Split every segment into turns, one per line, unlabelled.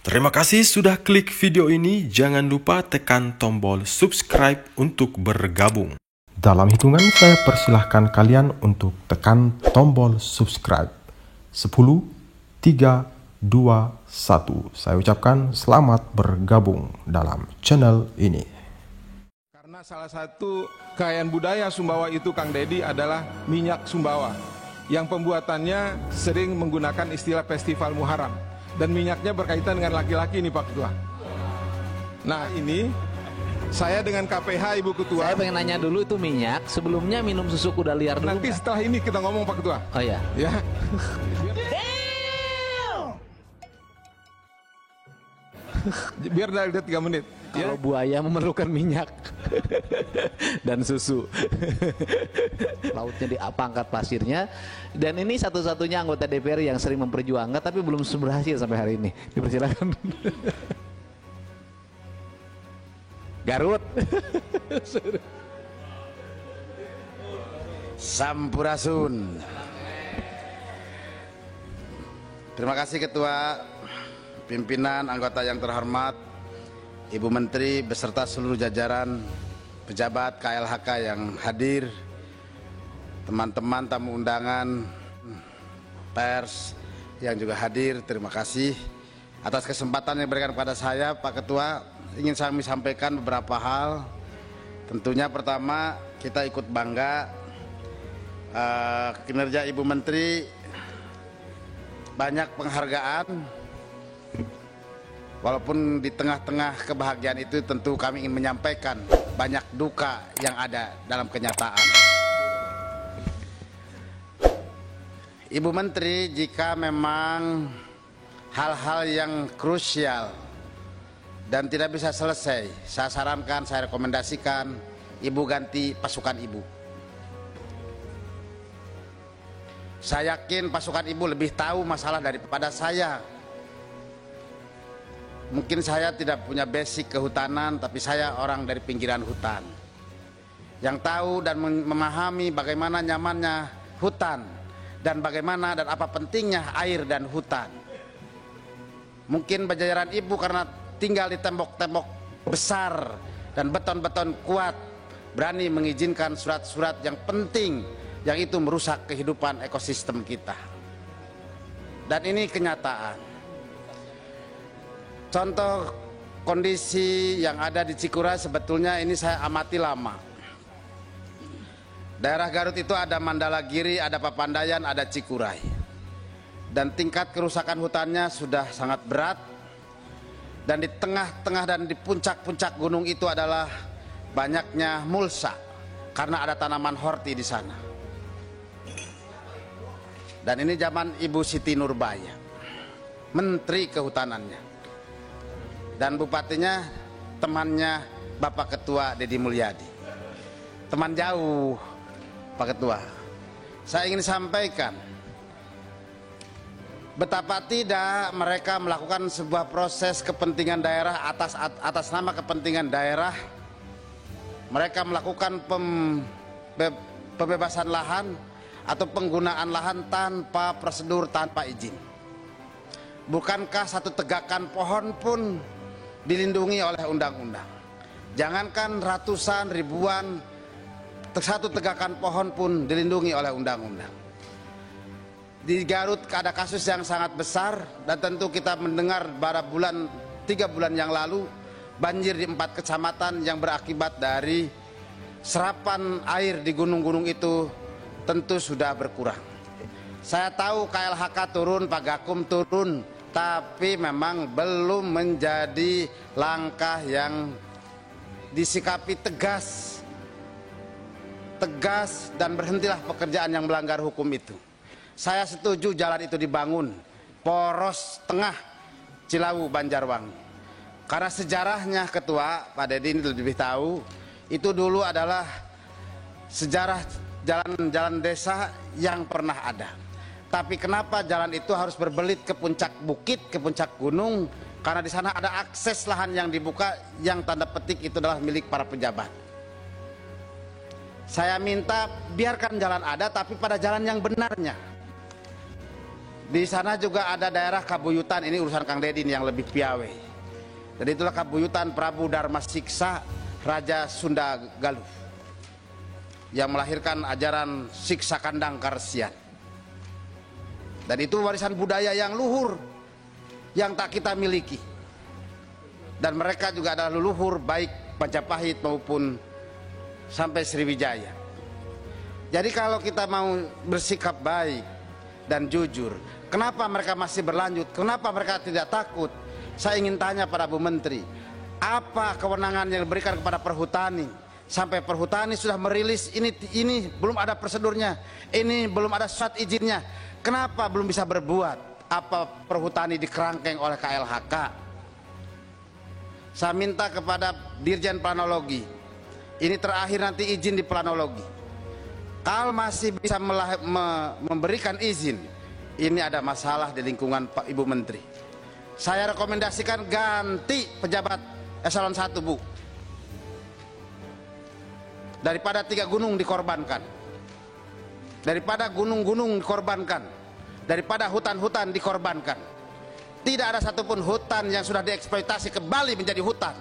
Terima kasih sudah klik video ini. Jangan lupa tekan tombol subscribe untuk bergabung. Dalam hitungan saya persilahkan kalian untuk tekan tombol subscribe. 10, 3, 2, 1. Saya ucapkan selamat bergabung dalam channel ini.
Karena salah satu kekayaan budaya Sumbawa itu, Kang Dedi, adalah minyak Sumbawa yang pembuatannya sering menggunakan istilah festival Muharram. Dan minyaknya berkaitan dengan laki-laki nih Pak Ketua. Nah ini saya dengan KPH Ibu Ketua.
Saya pengen nanya dulu, itu minyak sebelumnya minum susu kuda liar dulu?
Nanti setelah ini kita ngomong Pak Ketua.
Oh ya.
Ya. Biar dari 3 menit.
Kalau buaya memerlukan minyak dan susu. Lautnya di pangkat pasirnya. Dan ini satu-satunya anggota DPR yang sering memperjuangkan tapi belum berhasil sampai hari ini. Dipersilakan. Garut.
Sampurasun. Terima kasih Ketua, pimpinan, anggota yang terhormat, Ibu Menteri beserta seluruh jajaran pejabat KLHK yang hadir, teman-teman tamu undangan, pers yang juga hadir. Terima kasih atas kesempatan yang diberikan kepada saya, Pak Ketua. Ingin saya sampaikan beberapa hal. Tentunya pertama, kita ikut bangga kinerja Ibu Menteri, banyak penghargaan. Walaupun di tengah-tengah kebahagiaan itu tentu kami ingin menyampaikan banyak duka yang ada dalam kenyataan. Ibu Menteri, jika memang hal-hal yang krusial dan tidak bisa selesai, saya sarankan, saya rekomendasikan Ibu ganti pasukan Ibu. Saya yakin pasukan Ibu lebih tahu masalah daripada saya. Mungkin saya tidak punya basic kehutanan, tapi saya orang dari pinggiran hutan yang tahu dan memahami bagaimana nyamannya hutan dan bagaimana dan apa pentingnya air dan hutan. Mungkin bajajaran Ibu karena tinggal di tembok-tembok besar dan beton-beton kuat, berani mengizinkan surat-surat yang penting yang itu merusak kehidupan ekosistem kita. Dan ini kenyataan. Contoh kondisi yang ada di Cikuray sebetulnya ini saya amati lama. Daerah Garut itu ada Mandalagiri, ada Papandayan, ada Cikuray. Dan tingkat kerusakan hutannya sudah sangat berat. Dan di tengah-tengah dan di puncak-puncak gunung itu adalah banyaknya mulsa karena ada tanaman horti di sana. Dan ini zaman Ibu Siti Nurbaya, Menteri Kehutanannya. Dan bupatinya temannya Bapak Ketua Deddy Mulyadi. Teman jauh Pak Ketua. Saya ingin sampaikan betapa tidak mereka melakukan sebuah proses kepentingan daerah atas nama kepentingan daerah. Mereka melakukan pembebasan lahan atau penggunaan lahan tanpa prosedur, tanpa izin. Bukankah satu tegakan pohon pun dilindungi oleh undang-undang? Jangankan ratusan, ribuan, satu tegakan pohon pun dilindungi oleh undang-undang. Di Garut ada kasus yang sangat besar dan tentu kita mendengar pada 3 bulan yang lalu banjir di 4 kecamatan yang berakibat dari serapan air di gunung-gunung itu tentu sudah berkurang. Saya tahu KLHK turun, Pak Gakum turun, tapi memang belum menjadi langkah yang disikapi tegas dan berhentilah pekerjaan yang melanggar hukum itu. Saya setuju jalan itu dibangun poros tengah Cilawu Banjarwangi, karena sejarahnya Ketua, Pak Deddy ini lebih tahu, itu dulu adalah sejarah jalan-jalan desa yang pernah ada. Tapi kenapa jalan itu harus berbelit ke puncak bukit, ke puncak gunung? Karena di sana ada akses lahan yang dibuka yang tanda petik itu adalah milik para pejabat. Saya minta biarkan jalan ada tapi pada jalan yang benarnya. Di sana juga ada daerah Kabuyutan, ini urusan Kang Deddy yang lebih piawai. Dan itulah Kabuyutan Prabu Dharma Siksa, Raja Sunda Galuh, yang melahirkan ajaran siksa kandang karsian. Dan itu warisan budaya yang luhur, yang tak kita miliki. Dan mereka juga adalah leluhur baik Majapahit maupun sampai Sriwijaya. Jadi kalau kita mau bersikap baik dan jujur, kenapa mereka masih berlanjut? Kenapa mereka tidak takut? Saya ingin tanya pada Bu Menteri, apa kewenangan yang diberikan kepada Perhutani? Sampai Perhutani sudah merilis ini belum ada prosedurnya, ini belum ada surat izinnya. Kenapa belum bisa berbuat? Apa Perhutani dikerangkeng oleh KLHK? Saya minta kepada Dirjen Planologi, ini terakhir nanti izin di planologi. Kalau masih bisa memberikan izin, ini ada masalah di lingkungan Pak Ibu Menteri. Saya rekomendasikan ganti pejabat eselon 1, Bu. Daripada 3 gunung dikorbankan, daripada gunung-gunung dikorbankan, daripada hutan-hutan dikorbankan. Tidak ada satupun hutan yang sudah dieksploitasi kembali menjadi hutan.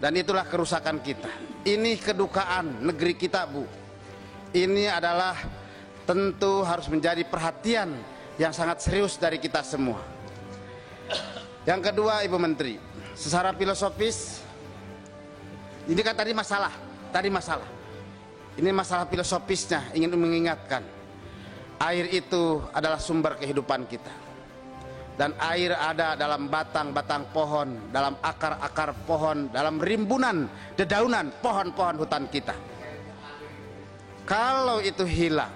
Dan itulah kerusakan kita. Ini kedukaan negeri kita, Bu. Ini adalah tentu harus menjadi perhatian yang sangat serius dari kita semua. Yang kedua, Ibu Menteri, secara filosofis, ini kan tadi masalah. Ini masalah filosofisnya, ingin mengingatkan. Air itu adalah sumber kehidupan kita. Dan air ada dalam batang-batang pohon, dalam akar-akar pohon, dalam rimbunan dedaunan pohon-pohon hutan kita. Kalau itu hilang,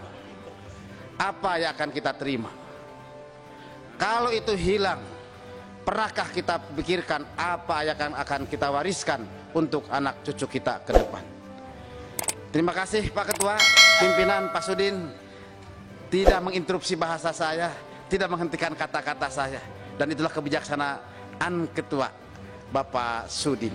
apa yang akan kita terima? Kalau itu hilang, pernahkah kita pikirkan apa yang akan kita wariskan untuk anak cucu kita ke depan? Terima kasih Pak Ketua, pimpinan Pak Sudin, tidak menginterupsi bahasa saya, tidak menghentikan kata-kata saya, dan itulah kebijaksanaan Ketua Bapak Sudin.